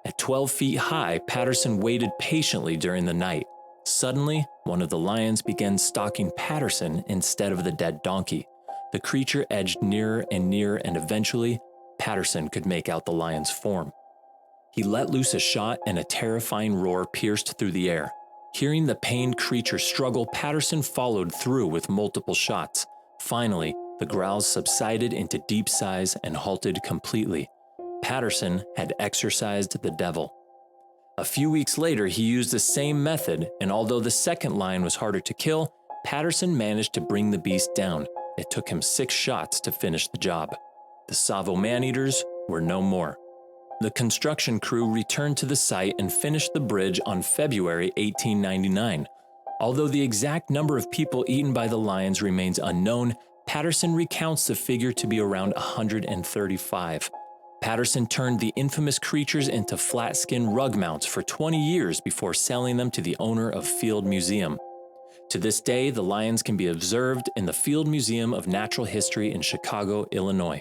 At 12 feet high, Patterson waited patiently during the night. Suddenly, one of the lions began stalking Patterson instead of the dead donkey. The creature edged nearer and nearer, and eventually, Patterson could make out the lion's form. He let loose a shot, and a terrifying roar pierced through the air. Hearing the pained creature struggle, Patterson followed through with multiple shots. Finally, the growls subsided into deep sighs and halted completely. Patterson had exorcised the devil. A few weeks later, he used the same method, and although the second lion was harder to kill, Patterson managed to bring the beast down. It took him 6 shots to finish the job. The Tsavo man-eaters were no more. The construction crew returned to the site and finished the bridge on February 1899. Although the exact number of people eaten by the lions remains unknown, Patterson recounts the figure to be around 135. Patterson turned the infamous creatures into flat-skin rug mounts for 20 years before selling them to the owner of Field Museum. To this day, the lions can be observed in the Field Museum of Natural History in Chicago, Illinois.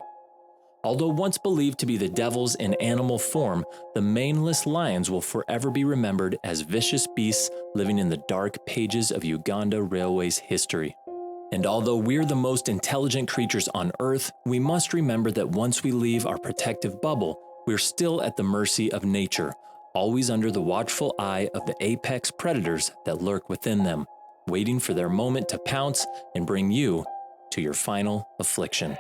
Although once believed to be the devils in animal form, the maneless lions will forever be remembered as vicious beasts living in the dark pages of Uganda Railway's history. And although we're the most intelligent creatures on Earth, we must remember that once we leave our protective bubble, we're still at the mercy of nature, always under the watchful eye of the apex predators that lurk within them, waiting for their moment to pounce and bring you to your final affliction.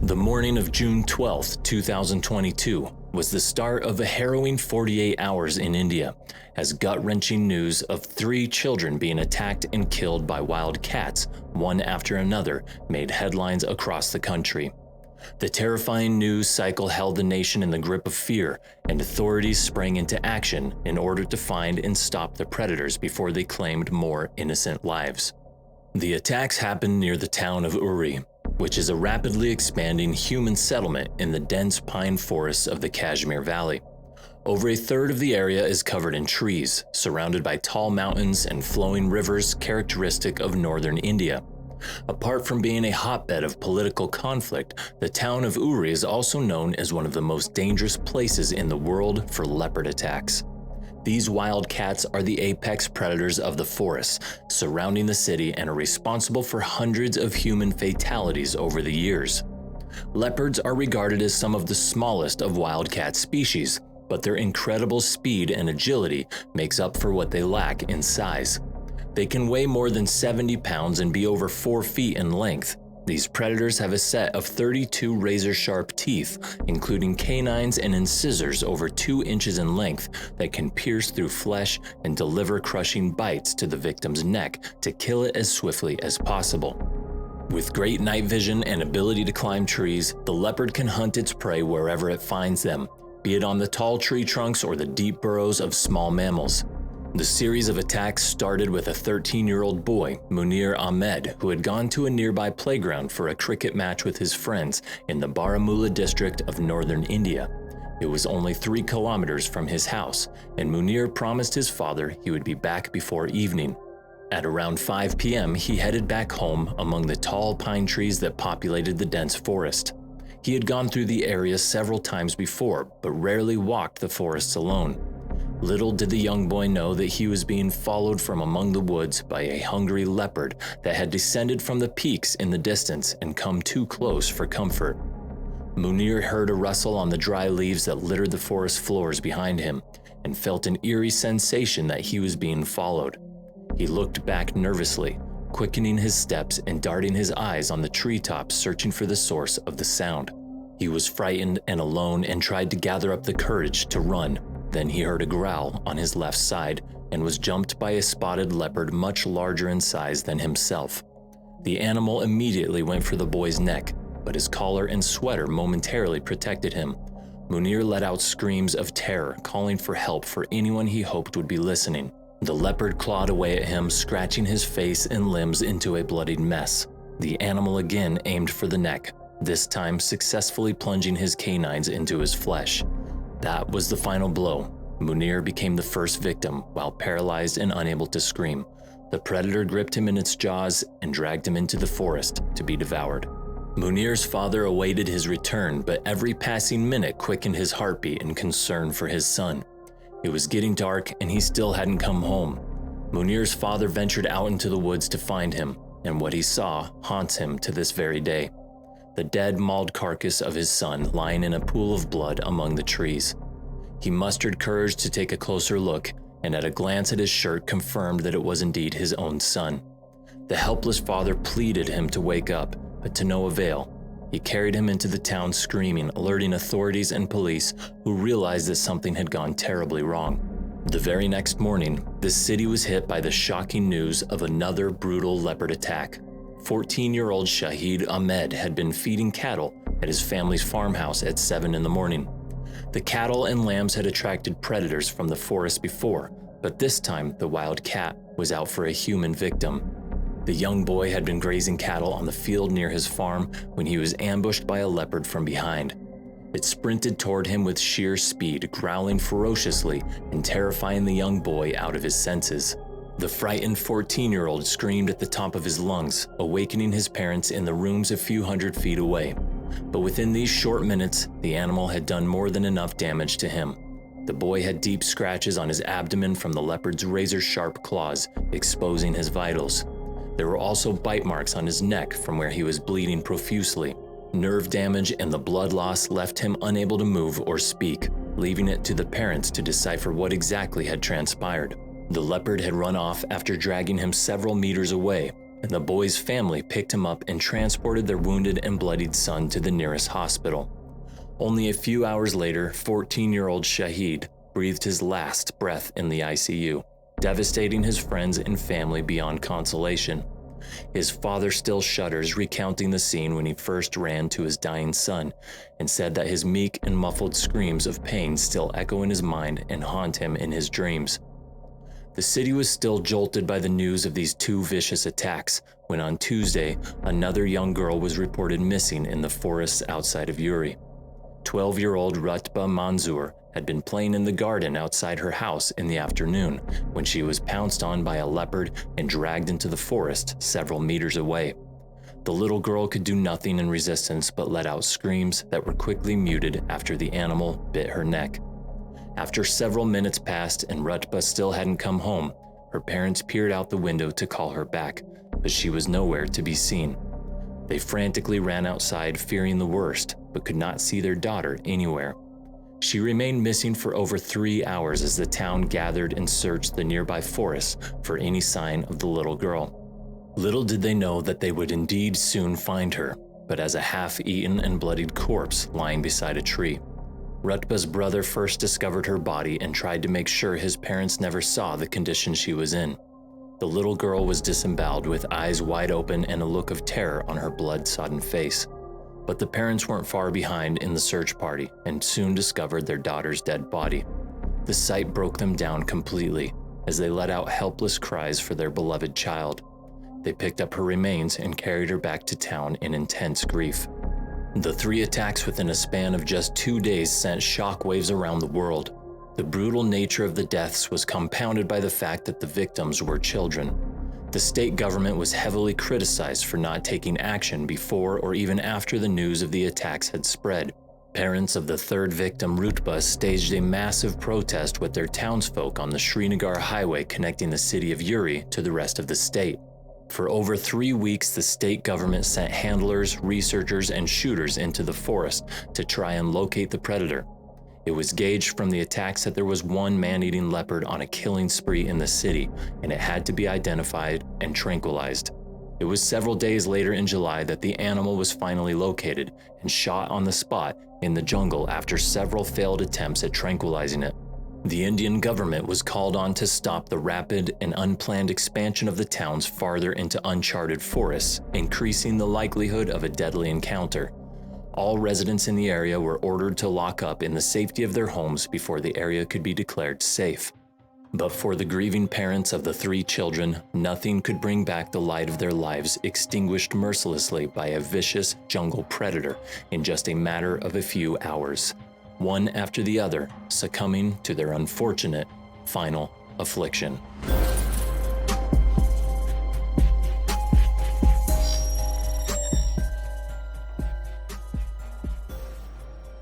The morning of June 12, 2022, was the start of a harrowing 48 hours in India, as gut-wrenching news of 3 children being attacked and killed by wild cats, one after another, made headlines across the country. The terrifying news cycle held the nation in the grip of fear, and authorities sprang into action in order to find and stop the predators before they claimed more innocent lives. The attacks happened near the town of Uri, which is a rapidly expanding human settlement in the dense pine forests of the Kashmir Valley. Over a third of the area is covered in trees, surrounded by tall mountains and flowing rivers characteristic of northern India. Apart from being a hotbed of political conflict, the town of Uri is also known as one of the most dangerous places in the world for leopard attacks. These wild cats are the apex predators of the forests surrounding the city and are responsible for hundreds of human fatalities over the years. Leopards are regarded as some of the smallest of wildcat species, but their incredible speed and agility makes up for what they lack in size. They can weigh more than 70 pounds and be over 4 feet in length. These predators have a set of 32 razor-sharp teeth, including canines and incisors over 2 inches in length that can pierce through flesh and deliver crushing bites to the victim's neck to kill it as swiftly as possible. With great night vision and ability to climb trees, the leopard can hunt its prey wherever it finds them, be it on the tall tree trunks or the deep burrows of small mammals. The series of attacks started with a 13-year-old boy, Munir Ahmed, who had gone to a nearby playground for a cricket match with his friends in the Baramulla district of northern India. It was only 3 kilometers from his house, and Munir promised his father he would be back before evening. At around 5 p.m., he headed back home among the tall pine trees that populated the dense forest. He had gone through the area several times before, but rarely walked the forests alone. Little did the young boy know that he was being followed from among the woods by a hungry leopard that had descended from the peaks in the distance and come too close for comfort. Munir heard a rustle on the dry leaves that littered the forest floors behind him and felt an eerie sensation that he was being followed. He looked back nervously, quickening his steps and darting his eyes on the treetops searching for the source of the sound. He was frightened and alone and tried to gather up the courage to run. Then he heard a growl on his left side and was jumped by a spotted leopard much larger in size than himself. The animal immediately went for the boy's neck, but his collar and sweater momentarily protected him. Munir let out screams of terror, calling for help for anyone he hoped would be listening. The leopard clawed away at him, scratching his face and limbs into a bloodied mess. The animal again aimed for the neck, this time successfully plunging his canines into his flesh. That was the final blow. Munir became the first victim, while paralyzed and unable to scream. The predator gripped him in its jaws and dragged him into the forest to be devoured. Munir's father awaited his return, but every passing minute quickened his heartbeat in concern for his son. It was getting dark and he still hadn't come home. Munir's father ventured out into the woods to find him, and what he saw haunts him to this very day. The dead, mauled carcass of his son lying in a pool of blood among the trees. He mustered courage to take a closer look, and at a glance at his shirt confirmed that it was indeed his own son. The helpless father pleaded him to wake up, but to no avail. He carried him into the town screaming, alerting authorities and police, who realized that something had gone terribly wrong. The very next morning, the city was hit by the shocking news of another brutal leopard attack. 14-year-old Shahid Ahmed had been feeding cattle at his family's farmhouse at 7 in the morning. The cattle and lambs had attracted predators from the forest before, But this time, the wild cat was out for a human victim. The young boy had been grazing cattle on the field near his farm when he was ambushed by a leopard from behind. It sprinted toward him with sheer speed, growling ferociously and terrifying the young boy out of his senses. The frightened 14-year-old screamed at the top of his lungs, awakening his parents in the rooms a few hundred feet away. But within these short minutes, the animal had done more than enough damage to him. The boy had deep scratches on his abdomen from the leopard's razor-sharp claws, exposing his vitals. There were also bite marks on his neck from where he was bleeding profusely. Nerve damage and the blood loss left him unable to move or speak, leaving it to the parents to decipher what exactly had transpired. The leopard had run off after dragging him several meters away, and the boy's family picked him up and transported their wounded and bloodied son to the nearest hospital. Only a few hours later, 14-year-old Shahid breathed his last breath in the ICU, devastating his friends and family beyond consolation. His father still shudders, recounting the scene when he first ran to his dying son, and said that his meek and muffled screams of pain still echo in his mind and haunt him in his dreams. The city was still jolted by the news of these two vicious attacks when on Tuesday, another young girl was reported missing in the forests outside of Yuri. 12-year-old Rutba Manzoor had been playing in the garden outside her house in the afternoon when she was pounced on by a leopard and dragged into the forest several meters away. The little girl could do nothing in resistance but let out screams that were quickly muted after the animal bit her neck. After several minutes passed and Rutba still hadn't come home, her parents peered out the window to call her back, but she was nowhere to be seen. They frantically ran outside, fearing the worst, but could not see their daughter anywhere. She remained missing for over 3 hours as the town gathered and searched the nearby forests for any sign of the little girl. Little did they know that they would indeed soon find her, but as a half-eaten and bloodied corpse lying beside a tree. Rutba's brother first discovered her body and tried to make sure his parents never saw the condition she was in. The little girl was disemboweled with eyes wide open and a look of terror on her blood-sodden face. But the parents weren't far behind in the search party and soon discovered their daughter's dead body. The sight broke them down completely as they let out helpless cries for their beloved child. They picked up her remains and carried her back to town in intense grief. The 3 attacks within a span of just 2 days sent shockwaves around the world. The brutal nature of the deaths was compounded by the fact that the victims were children. The state government was heavily criticized for not taking action before or even after the news of the attacks had spread. Parents of the 3rd victim, Rutba, staged a massive protest with their townsfolk on the Srinagar highway connecting the city of Yuri to the rest of the state. For over 3 weeks, the state government sent handlers, researchers, and shooters into the forest to try and locate the predator. It was gauged from the attacks that there was one man-eating leopard on a killing spree in the city, and it had to be identified and tranquilized. It was several days later in July that the animal was finally located and shot on the spot in the jungle after several failed attempts at tranquilizing it. The Indian government was called on to stop the rapid and unplanned expansion of the towns farther into uncharted forests, increasing the likelihood of a deadly encounter. All residents in the area were ordered to lock up in the safety of their homes before the area could be declared safe. But for the grieving parents of the 3 children, nothing could bring back the light of their lives extinguished mercilessly by a vicious jungle predator in just a matter of a few hours, one after the other succumbing to their unfortunate final affliction.